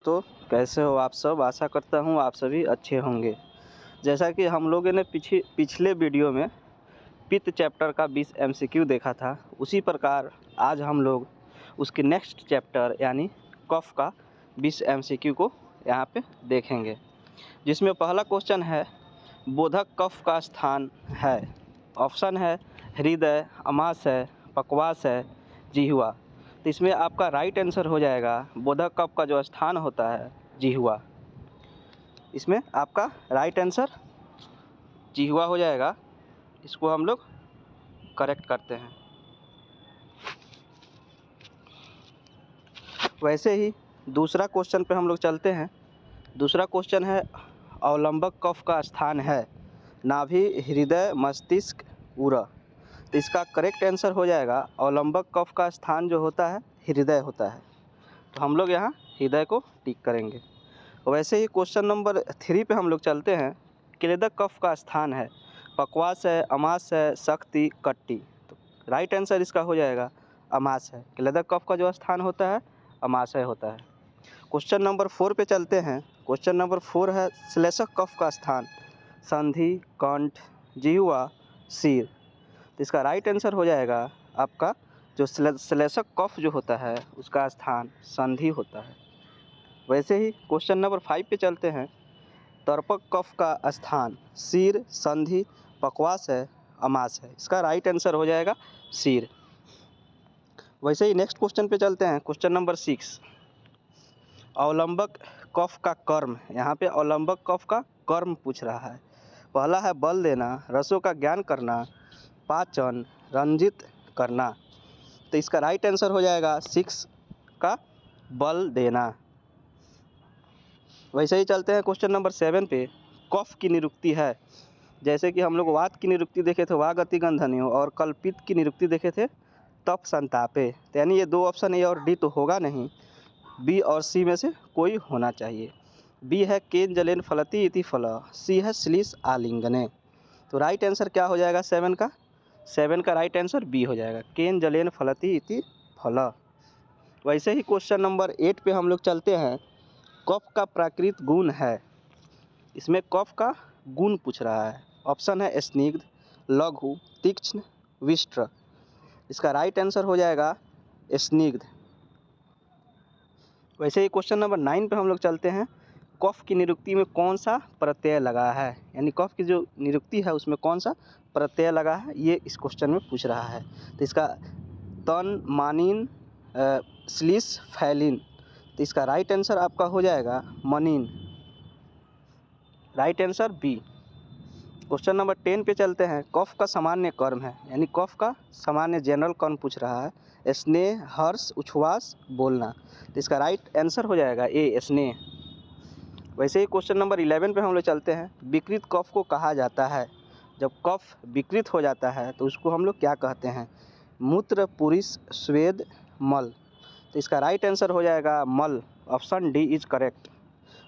तो कैसे हो आप सब। आशा करता हूँ आप सभी अच्छे होंगे। जैसा कि हम लोगों ने पिछले वीडियो में पित्त चैप्टर का 20 एमसीक्यू देखा था, उसी प्रकार आज हम लोग उसके नेक्स्ट चैप्टर यानी कफ का 20 एमसीक्यू को यहाँ पे देखेंगे, जिसमें पहला क्वेश्चन है बोधक कफ का स्थान है। ऑप्शन है हृदय, अमाशय, पक्वाशय, जिह्वा। तो इसमें आपका राइट आंसर हो जाएगा बोधक कफ का जो स्थान होता है जिह्वा। इसमें आपका राइट आंसर जिह्वा हो जाएगा। इसको हम लोग करेक्ट करते हैं। वैसे ही दूसरा क्वेश्चन पे हम लोग चलते हैं। दूसरा क्वेश्चन है अवलंबक कफ का स्थान है नाभि, हृदय, मस्तिष्क, उरह। तो इसका करेक्ट आंसर हो जाएगा अवलंबक कफ का स्थान जो होता है हृदय होता है। तो हम लोग यहाँ हृदय को टिक करेंगे। वैसे ही क्वेश्चन नंबर 3 पे हम लोग चलते हैं। क्लेदक कफ का स्थान है पक्वाशय, अमाशय, शक्ति, कट्टी। तो राइट आंसर इसका हो जाएगा अमाशय। क्लेदक कफ का जो स्थान होता है अमाशय होता है। क्वेश्चन नंबर 4 पे चलते हैं। क्वेश्चन नंबर 4 है श्लेषक कफ का स्थान संधि, कंठ, जिह्वा, सिर। तो इसका राइट आंसर हो जाएगा आपका जो श्लेषक कफ जो होता है उसका स्थान संधि होता है। वैसे ही क्वेश्चन नंबर 5 पे चलते हैं। तर्पक कफ का स्थान सिर, संधि, पक्वाशय, अमाशय। इसका राइट आंसर हो जाएगा सिर। वैसे ही नेक्स्ट क्वेश्चन पे चलते हैं। क्वेश्चन नंबर 6 अवलंबक कफ का कर्म। यहाँ पे अवलंबक कफ का कर्म पूछ रहा है। पहला है बल देना, रसों का ज्ञान करना, पाचन, रंजित करना। तो इसका राइट आंसर हो जाएगा 6 का बल देना। वैसे ही चलते हैं क्वेश्चन नंबर 7 पे। कफ की निरुक्ति है। जैसे कि हम लोग वात की निरुक्ति देखे थे वाग अति गंधनियो, और कल पित्त की निरुक्ति देखे थे तप संतापे। तो यानी ये दो ऑप्शन ए और डी तो होगा नहीं, बी और सी में से कोई होना चाहिए। बी है केन जलेन फलति इति फल, सी है श्लीष आलिंगने। तो राइट आंसर क्या हो जाएगा 7 का? 7 का राइट आंसर बी हो जाएगा केन जलेन फलति इति फल। वैसे ही क्वेश्चन नंबर 8 पे हम लोग चलते हैं। कफ का प्राकृत गुण है। इसमें कफ का गुण पूछ रहा है। ऑप्शन है स्निग्ध, लघु, तीक्ष्ण, विष्ट्र। इसका राइट आंसर हो जाएगा स्निग्ध। वैसे ही क्वेश्चन नंबर 9 पे हम लोग चलते हैं। कफ की निरुक्ति में कौन सा प्रत्यय लगा है, यानी कफ की जो निरुक्ति है उसमें कौन सा प्रत्यय लगा है, ये इस क्वेश्चन में पूछ रहा है। तो इसका तन, मानिन, श्लीष, फैलिन। तो इसका राइट आंसर आपका हो जाएगा मनिन। Right answer B. Question number 10 पे चलते हैं। कफ का सामान्य कर्म है, यानी कफ का सामान्य जनरल कर्म पूछ रहा है। स्नेह, हर्ष, उच्छ्वास, बोलना। तो इसका राइट आंसर हो जाएगा ए स्नेह। वैसे ही क्वेश्चन नंबर 11 पे हम लोग चलते हैं। विकृत कफ को कहा जाता है। जब कफ विकृत हो जाता है तो उसको हम लोग क्या कहते हैं? मूत्र, पुरुष, स्वेद, मल। तो इसका राइट आंसर हो जाएगा मल। Option D is correct.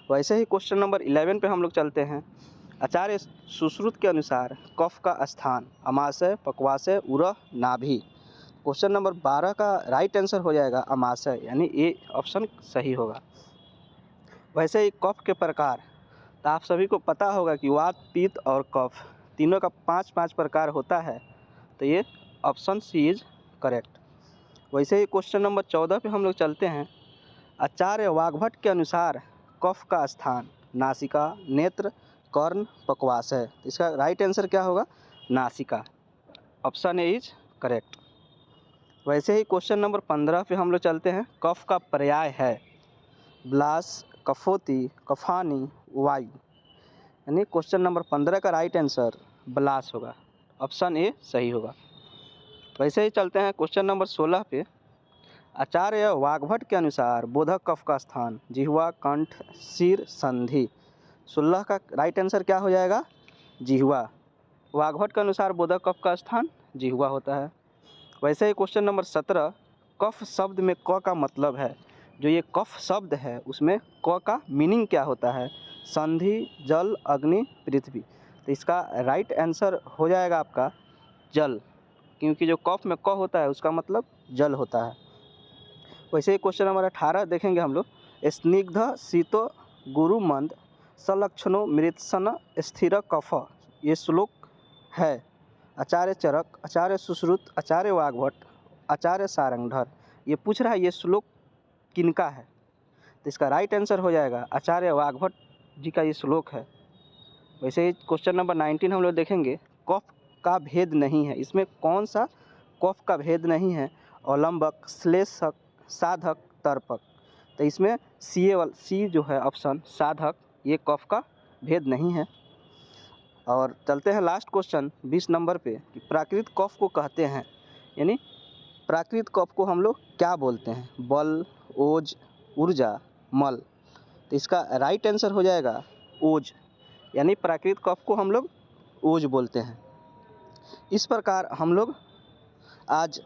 वैसे ही क्वेश्चन नंबर 11 पे हम लोग चलते हैं। आचार्य सुश्रुत के अनुसार कफ का स्थान अमाशय, पक्वाशय, उरह, नाभि। क्वेश्चन नंबर 12 का राइट आंसर हो जाएगा अमाशय, यानी ए ऑप्शन सही होगा। वैसे ही कफ के प्रकार, तो आप सभी को पता होगा कि वात, पित्त और कफ तीनों का 5-5 प्रकार होता है। तो ये ऑप्शन सी इज करेक्ट। वैसे ही क्वेश्चन नंबर 14 पे हम लोग चलते हैं। आचार्य वाग्भट के अनुसार कफ का स्थान नासिका, नेत्र, कर्ण, पक्वाशय। इसका राइट आंसर क्या होगा? नासिका। Option A is correct. वैसे ही क्वेश्चन नंबर 15 पे हम लोग चलते हैं। कफ का पर्याय है ब्लास, कफोती, कफानी, वायु। यानी क्वेश्चन नंबर 15 का राइट आंसर ब्लास होगा। ऑप्शन ए सही होगा। वैसे ही चलते हैं क्वेश्चन नंबर 16 पे। आचार्य वाग्भट के अनुसार बोधक कफ का स्थान जिह्वा, कंठ, सिर, संधि। 16 का राइट आंसर क्या हो जाएगा? जिह्वा। वाग्भट के अनुसार बोधक कफ का स्थान जिह्वा होता है। वैसे ही क्वेश्चन नंबर 17 कफ शब्द में क का मतलब है। जो ये कफ शब्द है उसमें क का मीनिंग क्या होता है? संधि, जल, अग्नि, पृथ्वी। तो इसका राइट आंसर हो जाएगा आपका जल, क्योंकि जो कफ में क होता है उसका मतलब जल होता है। वैसे ही क्वेश्चन नंबर 18 देखेंगे हम लोग। स्निग्ध शीतो गुरुमंद सलक्षणो मृत्सन स्थिर कफ। ये श्लोक है आचार्य चरक, आचार्य सुश्रुत, आचार्य वाग्भट, आचार्य सारंगधर। ये पूछ रहा है ये श्लोक किनका है, तो इसका राइट आंसर हो जाएगा आचार्य वाग्भट जी का ये श्लोक है। वैसे ही क्वेश्चन नंबर 19 हम लोग देखेंगे, कफ का भेद नहीं है। इसमें कौन सा कफ का भेद नहीं है? अवलंबक, श्लेषक, साधक, तर्पक। तो इसमें सी जो है ऑप्शन साधक, ये कफ का भेद नहीं है। और चलते हैं लास्ट क्वेश्चन 20 नंबर पे कि प्राकृत कफ को कहते हैं, यानी प्राकृत कफ को हम लोग क्या बोलते हैं? बल, ओज, ऊर्जा, मल। तो इसका राइट आंसर हो जाएगा ओज, यानी प्राकृत कफ को हम लोग ओज बोलते हैं। इस प्रकार हम लोग आज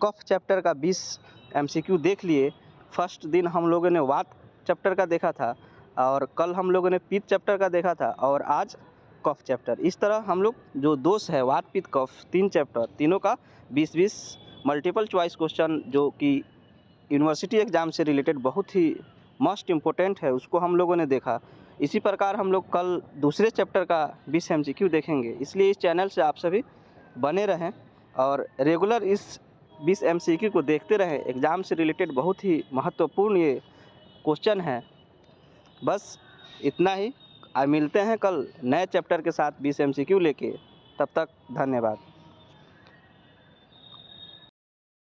कफ चैप्टर का 20 MCQ देख लिए। फर्स्ट दिन हम लोगों ने वात चैप्टर का देखा था, और कल हम लोगों ने पित्त चैप्टर का देखा था, और आज कफ चैप्टर। इस तरह हम लोग जो दोष है वात पित्त कफ, 3 चैप्टर, तीनों का 20-20 मल्टीपल चॉइस क्वेश्चन जो कि यूनिवर्सिटी एग्ज़ाम से रिलेटेड बहुत ही मोस्ट इम्पोर्टेंट है, उसको हम लोगों ने देखा। इसी प्रकार हम लोग कल दूसरे चैप्टर का 20 MCQ देखेंगे। इसलिए इस चैनल से आप सभी बने रहें और रेगुलर इस 20 MCQ को देखते रहें। एग्ज़ाम से रिलेटेड बहुत ही महत्वपूर्ण ये क्वेश्चन है। बस इतना ही। मिलते हैं कल नए चैप्टर के साथ 20 MCQ लेके। तब तक धन्यवाद।